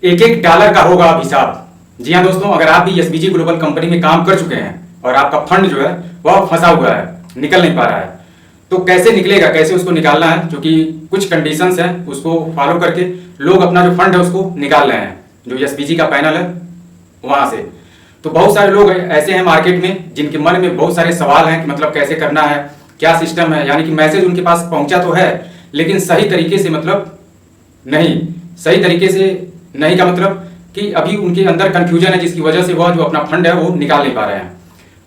एक एक डॉलर का होगा अब हिसाब। जी हाँ दोस्तों, अगर आप भी एसबीजी ग्लोबल कंपनी में काम कर चुके हैं और आपका फंड जो है वह फंसा हुआ है, निकल नहीं पा रहा है, तो कैसे निकलेगा, कैसे उसको निकालना है, क्योंकि कुछ कंडीशंस हैं उसको फॉलो करके लोग अपना जो फंड है उसको निकाल रहे हैं, जो एसबीजी का पैनल है वहां से। तो बहुत सारे लोग ऐसे हैं मार्केट में जिनके मन में बहुत सारे सवाल हैं कि मतलब कैसे करना है, क्या सिस्टम है, यानी कि मैसेज उनके पास पहुंचा तो है लेकिन सही तरीके से मतलब नहीं, सही तरीके से नहीं का मतलब कि अभी उनके अंदर कंफ्यूजन है, जिसकी वजह से वह जो अपना फंड है वो निकाल नहीं पा रहे हैं।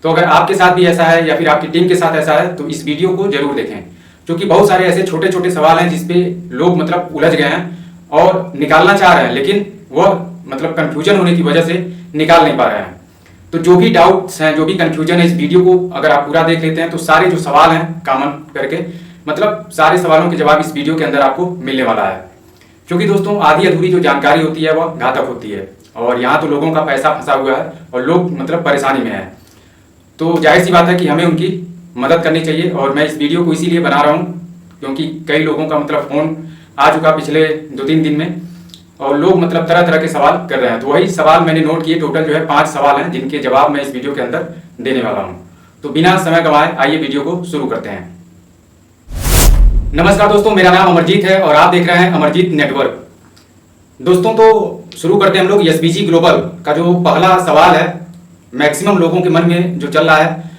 तो अगर आपके साथ भी ऐसा है या फिर आपकी टीम के साथ ऐसा है तो इस वीडियो को जरूर देखें, क्योंकि बहुत सारे ऐसे छोटे छोटे सवाल हैं जिसपे लोग मतलब उलझ गए हैं और निकालना चाह रहे हैं लेकिन वह मतलब कंफ्यूजन होने की वजह से निकाल नहीं पा रहे हैं। तो जो भी डाउट्स हैं, जो भी कंफ्यूजन है, इस वीडियो को अगर आप पूरा देख लेते हैं तो सारे जो सवाल हैं कॉमन करके मतलब सारे सवालों के जवाब इस वीडियो के अंदर आपको मिलने वाला है। क्योंकि दोस्तों आधी अधूरी जो जानकारी होती है वह घातक होती है और यहाँ तो लोगों का पैसा फंसा हुआ है और लोग मतलब परेशानी में है। तो जाहिर सी बात है कि हमें उनकी मदद करनी चाहिए और मैं इस वीडियो को इसीलिए बना रहा हूँ क्योंकि कई लोगों का मतलब फ़ोन आ चुका पिछले 2-3 दिन में और लोग मतलब तरह तरह के सवाल कर रहे हैं। तो वही सवाल मैंने नोट किए, टोटल जो है 5 सवाल हैं जिनके जवाब मैं इस वीडियो के अंदर देने वाला हूँ। तो बिना समय गंवाए आइए वीडियो को शुरू करते हैं। नमस्कार दोस्तों, मेरा नाम अमरजीत है और आप देख रहे हैं अमरजीत नेटवर्क। दोस्तों तो शुरू करते हैं हम लोग एसबीजी ग्लोबल का जो पहला सवाल है, मैक्सिमम लोगों के मन में जो चल रहा है,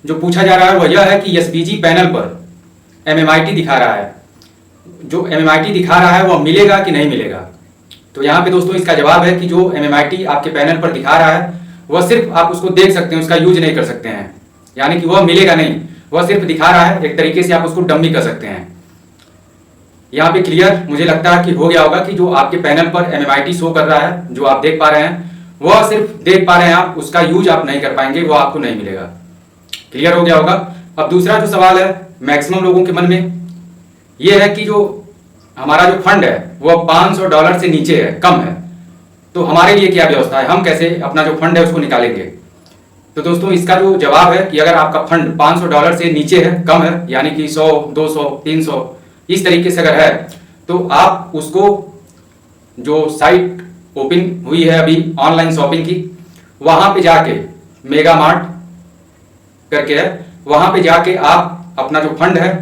जो पूछा जा रहा है वह यह है कि एसबीजी पैनल पर एमएमआईटी दिखा रहा है, जो एमएमआईटी दिखा रहा है वह मिलेगा कि नहीं मिलेगा। तो यहाँ पे दोस्तों इसका जवाब है कि जो एमएमआईटी आपके पैनल पर दिखा रहा है वह सिर्फ आप उसको देख सकते हैं, उसका यूज नहीं कर सकते हैं, यानी कि वह मिलेगा नहीं, वह सिर्फ दिखा रहा है, एक तरीके से आप उसको डम्मी कर सकते हैं। यहाँ पे क्लियर मुझे लगता है कि हो गया होगा कि जो आपके पैनल पर एमएमआईटी शो कर रहा है, जो आप देख पा रहे हैं, वह सिर्फ देख पा रहे हैं आप, उसका यूज आप नहीं कर पाएंगे, वह आपको नहीं मिलेगा। क्लियर हो गया होगा। अब दूसरा जो सवाल है मैक्सिमम लोगों के मन में यह है कि जो हमारा जो फंड है वह $500 से नीचे है, कम है, तो हमारे लिए क्या व्यवस्था है, हम कैसे अपना जो फंड है उसको निकालेंगे। तो दोस्तों इसका जो जवाब है कि अगर आपका फंड $500 से नीचे है, कम है, यानी कि 100, 200, 300 इस तरीके से अगर है तो आप उसको, जो साइट ओपन हुई है अभी ऑनलाइन शॉपिंग की, वहां पे जाके मेगा मार्ट करके है, वहां पे जाके आप अपना जो फंड है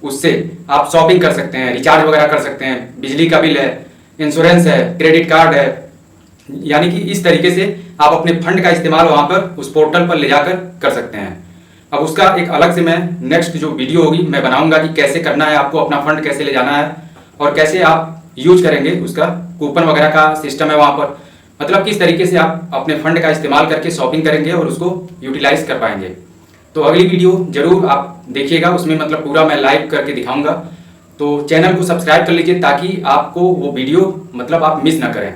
उससे आप शॉपिंग कर सकते हैं, रिचार्ज वगैरह कर सकते हैं, बिजली का बिल है, इंश्योरेंस है, क्रेडिट कार्ड है, यानी कि इस तरीके से आप अपने फंड का इस्तेमाल वहां पर उस पोर्टल पर ले जाकर कर सकते हैं। अब उसका एक अलग से मैं नेक्स्ट जो वीडियो होगी मैं बनाऊंगा कि कैसे करना है, आपको अपना फंड कैसे ले जाना है और कैसे आप यूज करेंगे, उसका कूपन वगैरह का सिस्टम है वहां पर, मतलब किस तरीके से आप अपने फंड का इस्तेमाल करके शॉपिंग करेंगे और उसको यूटिलाइज कर पाएंगे। तो अगली वीडियो जरूर आप देखिएगा, उसमें मतलब पूरा मैं लाइव करके दिखाऊंगा। तो चैनल को सब्सक्राइब कर लीजिए ताकि आपको वो वीडियो मतलब आप मिस ना करें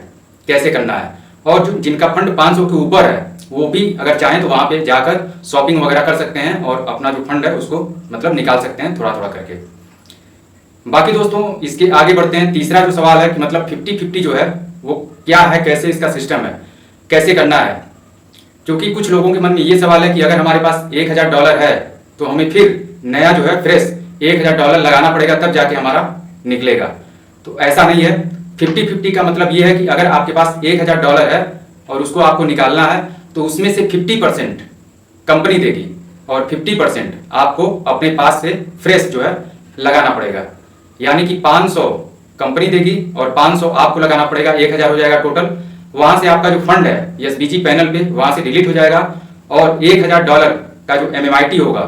कैसे करना है। और जो जिनका फंड 500 के ऊपर है वो भी अगर चाहें तो वहां पे जाकर शॉपिंग वगैरह कर सकते हैं और अपना जो फंड है उसको मतलब निकाल सकते हैं थोड़ा थोड़ा करके। बाकी दोस्तों इसके आगे बढ़ते हैं। तीसरा जो सवाल है कि मतलब 50-50 जो है वो क्या है, कैसे इसका सिस्टम है, कैसे करना है। क्योंकि कुछ लोगों के मन में ये सवाल है कि अगर हमारे पास $1000 है तो हमें फिर नया जो है फ्रेश $1000 लगाना पड़ेगा तब जाके हमारा निकलेगा। तो ऐसा नहीं है। 50-50 का मतलब ये है कि अगर आपके पास $1000 है और उसको आपको निकालना है तो उसमें से 50% कंपनी देगी और 50% आपको अपने पास से फ्रेश जो है लगाना पड़ेगा, यानी कि 500 कंपनी देगी और 500 आपको लगाना पड़ेगा, 1000 हो जाएगा टोटल। वहां से आपका जो फंड है एसबीजी पैनल पे वहां से डिलीट हो जाएगा और $1000 का जो एमएमआईटी होगा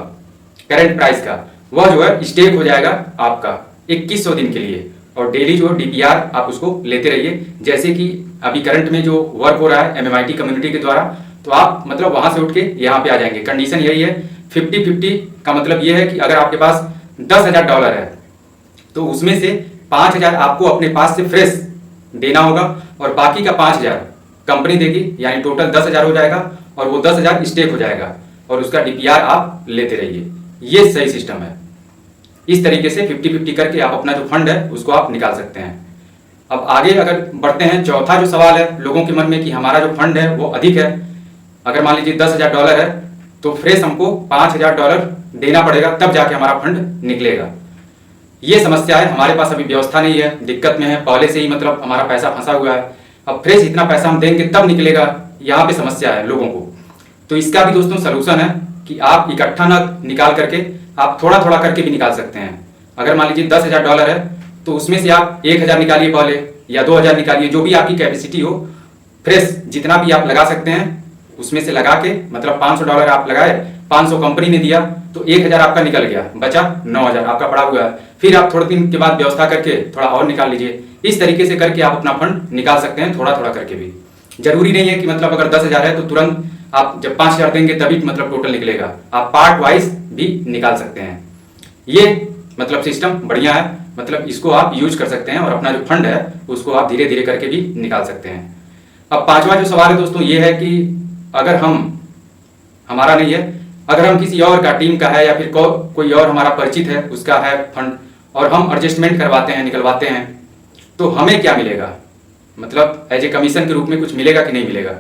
करंट प्राइस का, वह जो है स्टेक हो जाएगा आपका 2100 दिन के लिए और डेली जो डीपीआर आप उसको लेते रहिए। जैसे कि अभी करंट में जो वर्क हो रहा है एमएमआईटी कम्युनिटी के द्वारा, तो आप मतलब वहां से उठ के यहाँ पे आ जाएंगे। कंडीशन यही है। 50-50 का मतलब ये है कि अगर आपके पास $10,000 है तो उसमें से 5000 आपको अपने पास से फ्रेश देना होगा और बाकी का 5000 कंपनी देगी, यानी टोटल 10,000 हो जाएगा और वो 10,000 स्टेक हो जाएगा और उसका डीपीआर आप लेते रहिए। ये सही सिस्टम है। इस तरीके से 50-50 करके आप अपना जो फंड है उसको आप निकाल सकते हैं। अब आगे अगर बढ़ते हैं, चौथा जो सवाल है लोगों के मन में कि हमारा जो फंड है वो अधिक है, अगर मान लीजिए $10,000 है तो फ्रेश हमको $5000 देना पड़ेगा तब जाके हमारा फंड निकलेगा। ये समस्या है, हमारे पास अभी व्यवस्था नहीं है, दिक्कत में है, पहले से ही मतलब हमारा पैसा फंसा हुआ है। अब फ्रेश इतना पैसा हम देंगे तब निकलेगा, यहाँ पे समस्या है लोगों को। तो इसका भी दोस्तों सलूशन है कि आप इकट्ठा ना निकाल करके आप थोड़ा थोड़ा करके भी निकाल सकते हैं। अगर मान लीजिए $10,000 है तो उसमें से आप 1,000 निकालिए पहले या 2,000 निकालिए, जो भी आपकी कैपेसिटी हो। फ्रेश जितना भी आप लगा सकते हैं उसमें से लगा के, मतलब $500 आप लगाए, 500 कंपनी ने दिया तो 1,000 आपका निकल गया, बचा 9,000 आपका पड़ा हुआ है। फिर आप थोड़े दिन के बाद व्यवस्था करके थोड़ा और निकाल लीजिए। इस तरीके से करके आप अपना फंड निकाल सकते हैं, थोड़ा थोड़ा करके भी। जरूरी नहीं है कि मतलब अगर 10,000 है तो तुरंत आप जब 5,000 देंगे तभी मतलब टोटल निकलेगा। आप पार्ट वाइज भी निकाल सकते हैं। ये मतलब सिस्टम बढ़िया है, मतलब इसको आप यूज कर सकते हैं और अपना जो फंड है उसको आप धीरे धीरे करके भी निकाल सकते हैं। अब पांचवा जो सवाल है दोस्तों ये है कि अगर हमारा नहीं है, अगर हम किसी और का, टीम का है या फिर कोई और हमारा परिचित है उसका है फंड और हम एडजस्टमेंट करवाते हैं, निकलवाते हैं, तो हमें क्या मिलेगा, मतलब एज ए कमीशन के रूप में कुछ मिलेगा कि नहीं मिलेगा।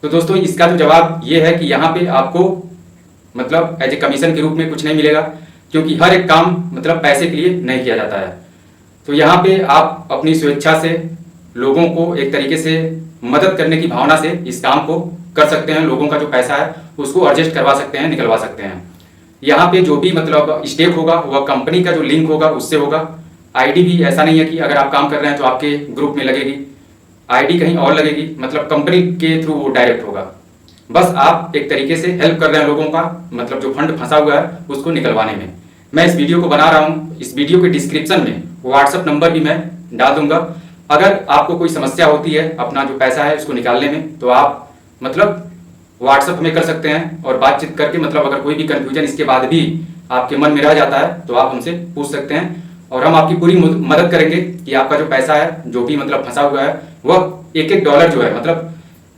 तो दोस्तों इसका जो जवाब ये है कि यहाँ पे आपको मतलब एज ए कमीशन के रूप में कुछ नहीं मिलेगा, क्योंकि हर एक काम मतलब पैसे के लिए नहीं किया जाता है। तो यहाँ पे आप अपनी स्वेच्छा से लोगों को एक तरीके से मदद करने की भावना से इस काम को कर सकते हैं। लोगों का जो पैसा है उसको एडजस्ट करवा सकते हैं, निकलवा सकते हैं। यहाँ पे जो भी मतलब स्टेक होगा वह कंपनी का जो लिंक होगा उससे होगा। आईडी भी ऐसा नहीं है कि अगर आप काम कर रहे हैं तो आपके ग्रुप में लगेगी, आईडी कहीं और लगेगी, मतलब कंपनी के थ्रू वो डायरेक्ट होगा। बस आप एक तरीके से हेल्प कर रहे हैं लोगों का, मतलब जो फंड फंसा हुआ है उसको निकलवाने में। मैं इस वीडियो को बना रहा हूँ, इस वीडियो के डिस्क्रिप्शन में व्हाट्सअप नंबर भी मैं डाल दूंगा। अगर आपको कोई समस्या होती है अपना जो पैसा है उसको निकालने में तो आप मतलब व्हाट्सअप में कर सकते हैं और बातचीत करके, मतलब अगर कोई भी कंफ्यूजन इसके बाद भी आपके मन में रह जाता है तो आप हमसे पूछ सकते हैं और हम आपकी पूरी मदद करेंगे कि आपका जो पैसा है जो भी मतलब फंसा हुआ है वह एक एक डॉलर जो है, मतलब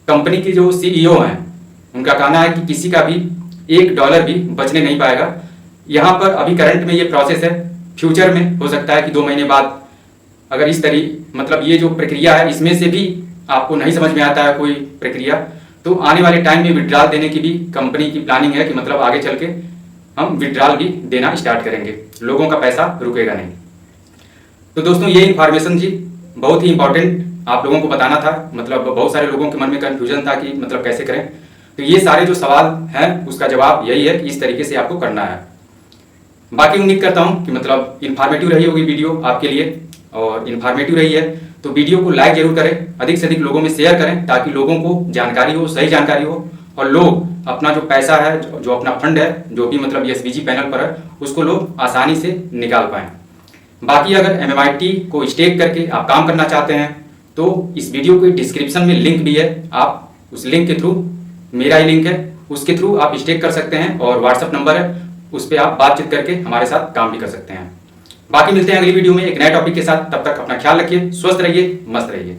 कंपनी की जो सीईओ हैं उनका कहना है कि किसी का भी $1 भी बचने नहीं पाएगा। यहाँ पर अभी करंट में ये प्रोसेस है, फ्यूचर में हो सकता है कि 2 महीने बाद अगर इस मतलब ये जो प्रक्रिया है इसमें से भी आपको नहीं समझ में आता है कोई प्रक्रिया, तो आने वाले टाइम में विड्रॉल देने की भी कंपनी की प्लानिंग है कि मतलब आगे चल के हम विड्रॉल भी देना स्टार्ट करेंगे, लोगों का पैसा रुकेगा नहीं। तो दोस्तों ये इन्फॉर्मेशन जी बहुत ही इंपॉर्टेंट आप लोगों को बताना था, मतलब बहुत सारे लोगों के मन में कन्फ्यूजन था कि मतलब कैसे करें। तो ये सारे जो सवाल हैं उसका जवाब यही है कि इस तरीके से आपको करना है। बाकी उम्मीद करता हूँ कि मतलब इन्फॉर्मेटिव रही होगी वीडियो आपके लिए, और इन्फॉर्मेटिव रही है तो वीडियो को लाइक जरूर करें, अधिक से अधिक लोगों में शेयर करें ताकि लोगों को जानकारी हो, सही जानकारी हो और लोग अपना जो पैसा है, जो अपना फंड है, जो भी मतलब एसबीजी पैनल पर है उसको लोग आसानी से निकाल पाएँ। बाकी अगर MMIT को स्टेक करके आप काम करना चाहते हैं तो इस वीडियो के डिस्क्रिप्शन में लिंक भी है, आप उस लिंक के थ्रू, मेरा ही लिंक है, उसके थ्रू आप स्टेक कर सकते हैं और व्हाट्सअप नंबर है उस पर आप बातचीत करके हमारे साथ काम भी कर सकते हैं। बाकी मिलते हैं अगली वीडियो में एक नए टॉपिक के साथ, तब तक अपना ख्याल रखिए, स्वस्थ रहिए, मस्त रहिए।